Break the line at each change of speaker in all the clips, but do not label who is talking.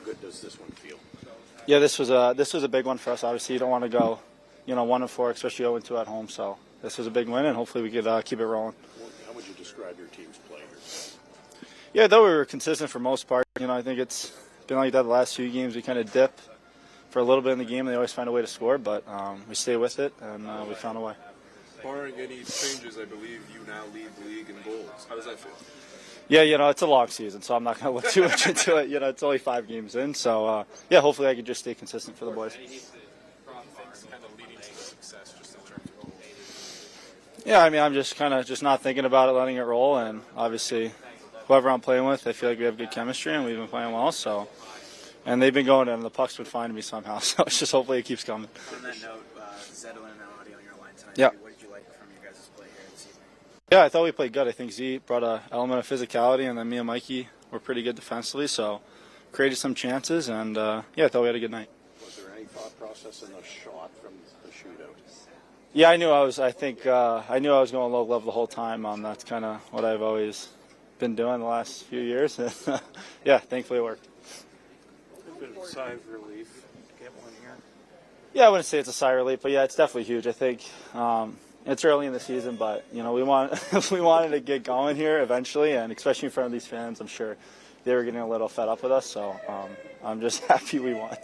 good does this one feel?
Yeah, this was a big one for us. Obviously, you don't want to go, 1-4, especially 0-2 at home. So this was a big win, and hopefully we could keep it rolling.
How would you describe your team's play here?
Yeah, though we were consistent for most part. I think it's been like that the last few games. We kind of dip for a little bit in the game, and they always find a way to score. But we stay with it, and we found a way.
Barring any changes, I believe you now lead the league in goals. How does that feel?
Yeah, it's a long season, so I'm not going to look too much into it. It's only 5 games in, so hopefully I can just stay consistent for the boys. Yeah, I'm just kind of not thinking about it, letting it roll, and obviously whoever I'm playing with, I feel like we have good chemistry and we've been playing well. So, and they've been going, and the puck's been finding me somehow. So it's just hopefully it keeps coming.
On that note, Zed and Audi on your line tonight.
Yeah.
What did you like from your guys' play here this evening?
Yeah, I thought we played good. I think Z brought an element of physicality, and then me and Mikey were pretty good defensively, so created some chances, and I thought we had a good night.
Was there any thought process in the shot from the shootout?
Yeah, I knew I was going low level the whole time. That's kind of what I've always been doing the last few years. Yeah, thankfully it worked.
A bit of a sigh of relief to get one here.
Yeah, I wouldn't say it's a sigh of relief, but yeah, it's definitely huge. I think it's early in the season, but we wanted to get going here eventually, and especially in front of these fans, I'm sure they were getting a little fed up with us. So I'm just happy we won.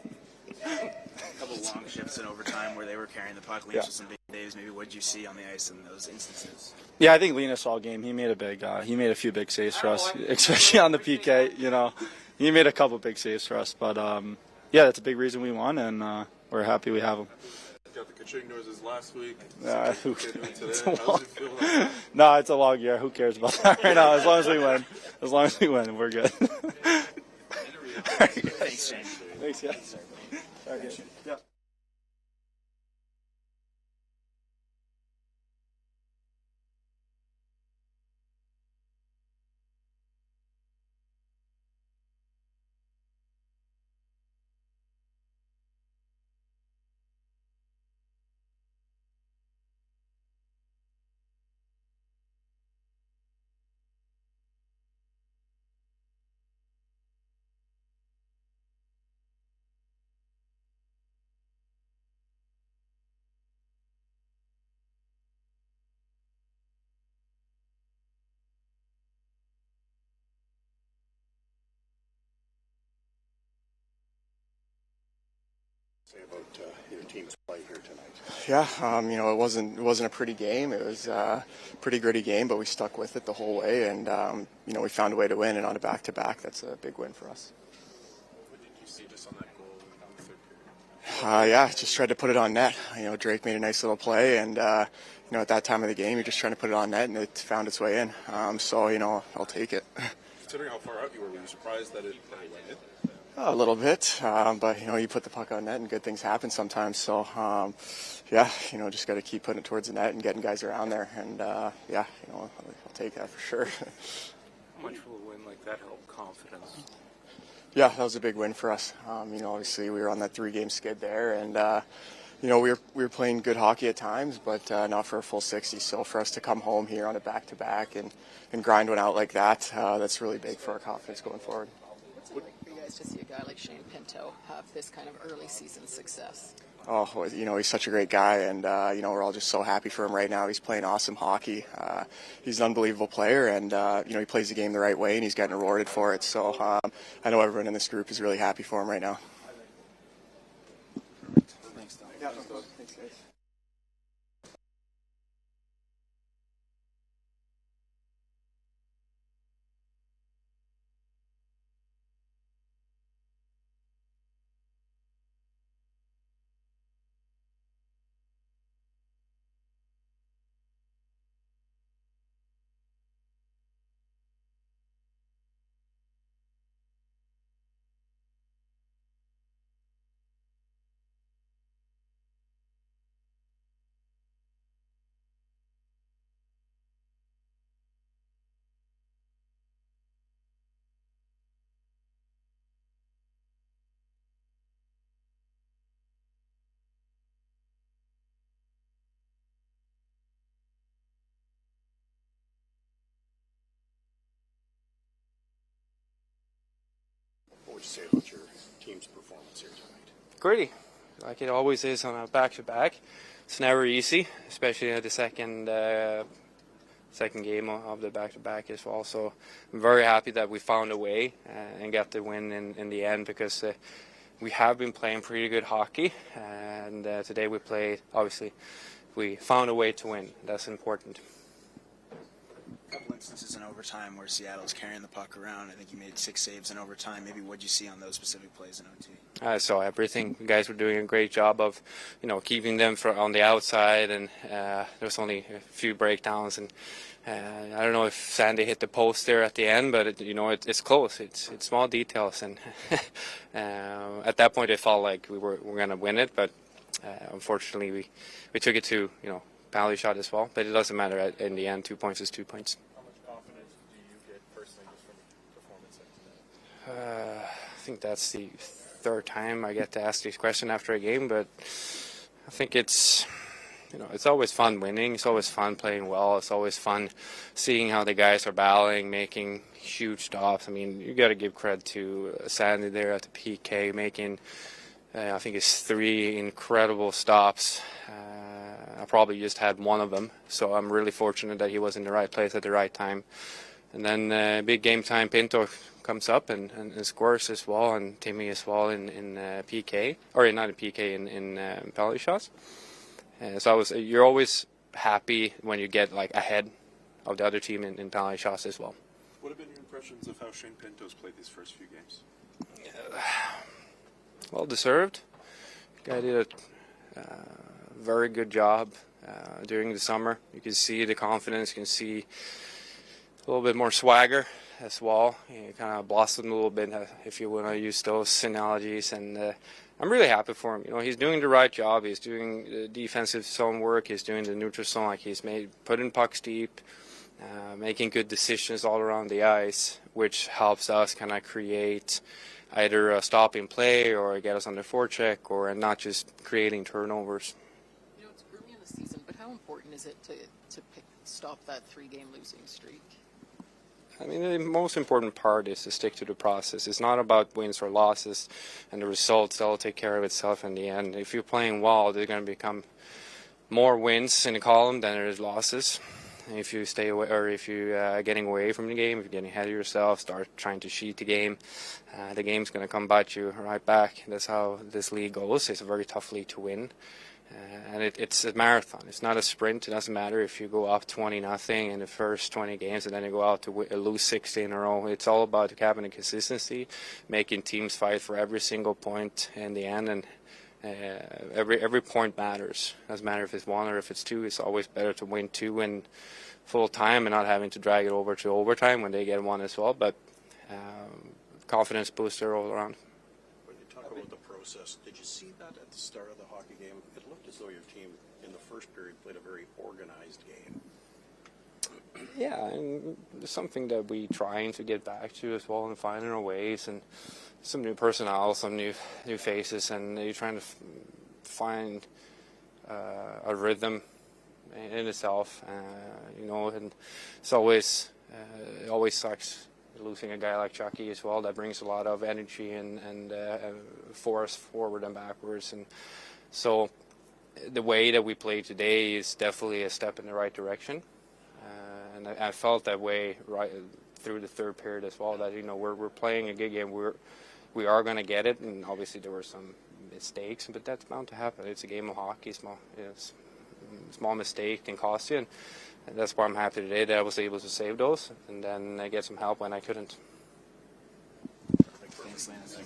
A couple long shifts in overtime where they were carrying the puck. Linus with some big saves. Maybe what did you see on the ice in those instances?
Yeah, I think Linus all game he made a few big saves for us, especially on the PK. He made a couple big saves for us, but yeah, that's a big reason we won, and we're happy we have him.
Got the ka-ching noises last week.
No, it's a long year. Who cares about that right now? As long as we win, we're good.
Thanks, Shane.
Thanks, yeah. Okay. Yeah.
Say about your team's play here tonight.
Yeah, it wasn't a pretty game. It was a pretty gritty game, but we stuck with it the whole way, and we found a way to win. And on a back-to-back, that's a big win for us.
What did you see just on that goal in the third period?
Yeah, just tried to put it on net. Drake made a nice little play, and at that time of the game, you're just trying to put it on net, and it found its way in. So I'll take it.
Considering how far out you were you surprised that it went in?
A little bit, but you put the puck on net and good things happen sometimes. So, just got to keep putting it towards the net and getting guys around there. And I'll take that for sure.
How much will a win like that help confidence?
Yeah, that was a big win for us. Obviously we were on that 3-game skid there, and we were playing good hockey at times, but not for a full 60. So for us to come home here on a back-to-back and grind one out like that, that's really big for our confidence going forward.
What's it like for you guys to see a guy like Shane Pinto have this kind of early season success?
Oh, he's such a great guy, and we're all just so happy for him right now. He's playing awesome hockey. He's an unbelievable player, and he plays the game the right way, and he's getting rewarded for it. So I know everyone in this group is really happy for him right now.
Thanks, Tom.
Yeah, thanks, guys.
What would you say about your team's performance here tonight?
Gritty, like it always is on a back-to-back. It's never easy, especially at the second game of the back-to-back as well. So I'm very happy that we found a way and got the win in the end, because we have been playing pretty good hockey, and today we played, obviously, we found a way to win. That's important.
A couple instances in overtime where Seattle's carrying the puck around. I think you made 6 saves in overtime. Maybe what did you see on those specific plays in OT?
I saw everything. The guys were doing a great job of, keeping them on the outside, and there was only a few breakdowns. And I don't know if Sandy hit the post there at the end, but it's close. It's small details, and at that point, it felt like we're going to win it. But unfortunately, we took it to penalty shot as well. But it doesn't matter. In the end, 2 points is 2 points.
How much confidence do you get personally just from the performance like tonight?
I think that's the third time I get to ask this question after a game, but I think it's always fun winning. It's always fun playing well. It's always fun seeing how the guys are battling, making huge stops. I mean, you got to give credit to Sandy there at the PK, making I think it's 3 incredible stops. I probably just had one of them, so I'm really fortunate that he was in the right place at the right time. And then big game time, Pinto comes up and scores as well, and Timmy as well in PK, or not in PK, in penalty shots. So you're always happy when you get ahead of the other team in penalty shots as well.
What have been your impressions of how Shane Pinto's played these first few games?
Well deserved. Guy did a very good job during the summer. You can see the confidence. You can see a little bit more swagger as well. He kind of blossomed a little bit, if you want to use those analogies. And I'm really happy for him. He's doing the right job. He's doing the defensive zone work. He's doing the neutral zone. He's putting pucks deep, making good decisions all around the ice, which helps us kind of create either a stopping play or get us on the forecheck, or not just creating turnovers.
It's early in the season, but how important is it to stop that 3-game losing streak?
I mean, the most important part is to stick to the process. It's not about wins or losses, and the results, that'll take care of itself in the end. If you're playing well, there's going to become more wins in the column than there is losses. If you stay away, or if you're getting away from the game, if you're getting ahead of yourself, start trying to cheat the game's going to come bite you right back. That's how this league goes. It's a very tough league to win. And it's a marathon. It's not a sprint. It doesn't matter if you go up 20-0 in the first 20 games and then you go out to lose 60 in a row. It's all about having the consistency, making teams fight for every single point in the end, and every point matters. Doesn't matter if it's 1 or if it's 2. It's always better to win 2 in full time and not having to drag it over to overtime when they get 1 as well. But confidence booster all around.
When you talk about the process, did you see that at the start of the hockey game? It looked as though your team in the first period played a very organized game.
Yeah, and it's something that we trying to get back to as well, and finding our ways, and some new personnel, some new faces, and you're trying to find a rhythm in itself, and it's always it always sucks losing a guy like Chucky as well. That brings a lot of energy and for us forward and backwards, and so the way that we play today is definitely a step in the right direction. And I felt that way right through the third period as well, that we're playing a good game. We are going to get it, and obviously there were some mistakes, but that's bound to happen. It's a game of hockey. Small mistake can cost you, and that's why I'm happy today that I was able to save those and then get some help when I couldn't.
Thanks, Linus.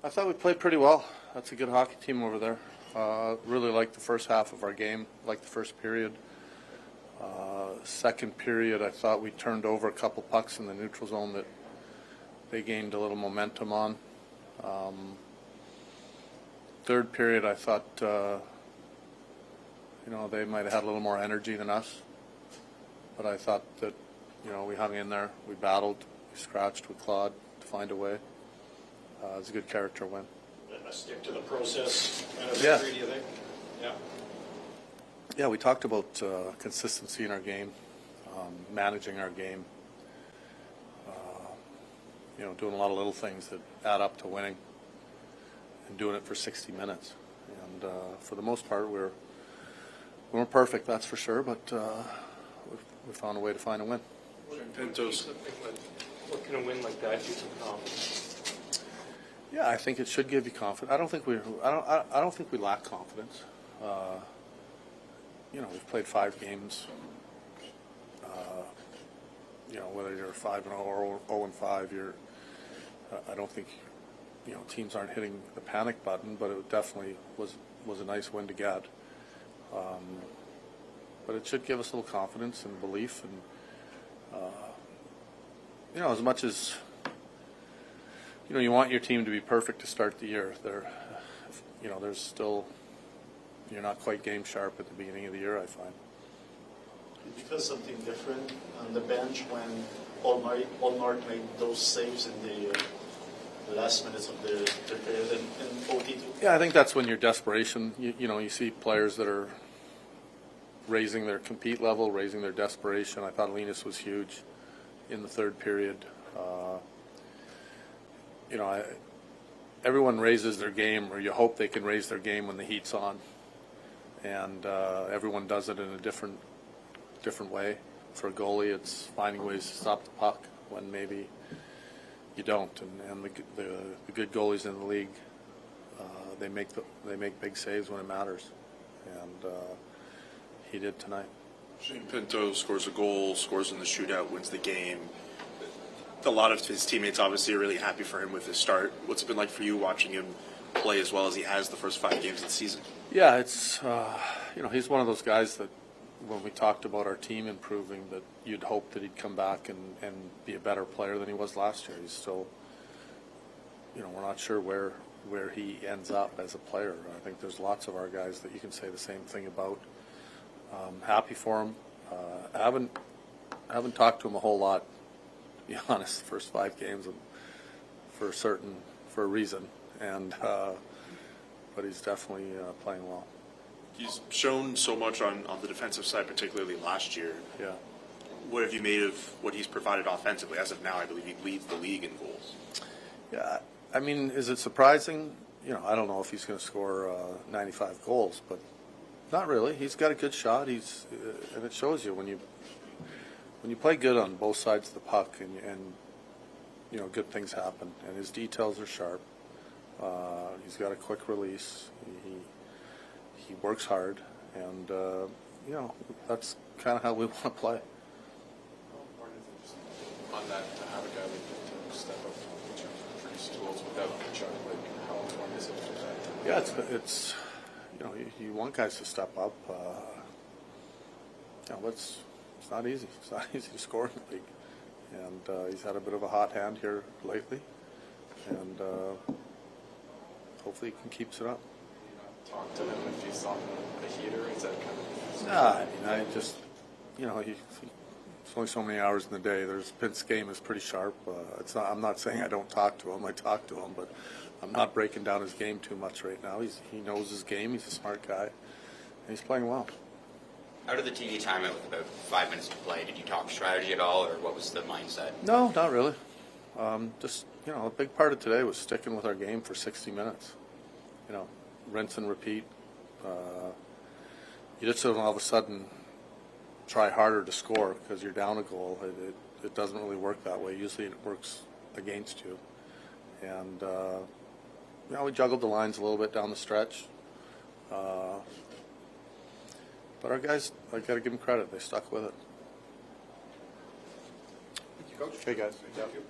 I thought we played pretty well. That's a good hockey team over there. Really liked the first half of our game, liked the first period. Second period, I thought we turned over a couple pucks in the neutral zone that they gained a little momentum on. Third period, I thought, they might have had a little more energy than us. But I thought that, we hung in there, we battled, we scratched, we clawed to find a way. It was a good character win.
A stick to the process kind of
Yeah.
victory, do you think? Yeah.
Yeah, we talked about consistency in our game, managing our game, doing a lot of little things that add up to winning, and doing it for 60 minutes. And for the most part, we weren't perfect, that's for sure, but we found a way to find a win.
Pinto's.
What can a win like that do some confidence?
Yeah, I think it should give you confidence. I don't think we lack confidence. We've played 5 games. Whether you're 5-0 or 0-5, I don't think teams aren't hitting the panic button, but it definitely was a nice win to get. But it should give us a little confidence and belief, and as much as you want your team to be perfect to start the year, there's still, you're not quite game sharp at the beginning of the year, I find.
Did you feel something different on the bench when Ullmark made those saves in the last minutes of the period in OTT?
Yeah, I think that's when your desperation, you see players that are raising their compete level, raising their desperation. I thought Linus was huge in the third period. Everyone raises their game, or you hope they can raise their game when the heat's on, and everyone does it in a different way. For a goalie, it's finding ways to stop the puck when maybe you don't, and the good goalies in the league, they make big saves when it matters, and he did tonight.
Pinto scores a goal, scores in the shootout, wins the game. A lot of his teammates obviously are really happy for him with his start. What's it been like for you watching him play as well as he has the first 5 games of the season?
Yeah, it's he's one of those guys that when we talked about our team improving, that you'd hope that he'd come back and be a better player than he was last year. He's still, we're not sure where he ends up as a player. I think there's lots of our guys that you can say the same thing about. Happy for him. I haven't talked to him a whole lot, to be honest, the first 5 games, and for a reason, and but he's definitely playing well.
He's shown so much on the defensive side, particularly last year.
Yeah.
What have you made of what he's provided offensively? As of now, I believe he leads the league in goals.
Yeah, I mean, is it surprising? I don't know if he's going to score 95 goals, but not really. He's got a good shot. And it shows you when you play good on both sides of the puck, and good things happen. And his details are sharp. He's got a quick release. He works hard, and that's kind of how we want to play.
On that, to have a guy like Pinto step up and produce goals without the chart, how important is it for that?
Yeah, it's you want guys to step up. It's not easy. It's not easy to score in the league, and he's had a bit of a hot hand here lately, and hopefully he keeps it up.
Talk to him if he's on a heater. Is that kind of?
Nah, I just it's only so many hours in the day. Pint's game is pretty sharp. I'm not saying I don't talk to him. I talk to him, but I'm not breaking down his game too much right now. He knows his game. He's a smart guy, and he's playing well.
Out of the TV timeout with about 5 minutes to play, did you talk strategy at all, or what was the mindset?
No, not really. Just a big part of today was sticking with our game for 60 minutes. Rinse and repeat. You just don't all of a sudden try harder to score because you're down a goal. It doesn't really work that way. Usually it works against you. And we juggled the lines a little bit down the stretch. But our guys, I got to give them credit. They stuck with it.
Thank you, Coach.
Okay, guys.
Thank you.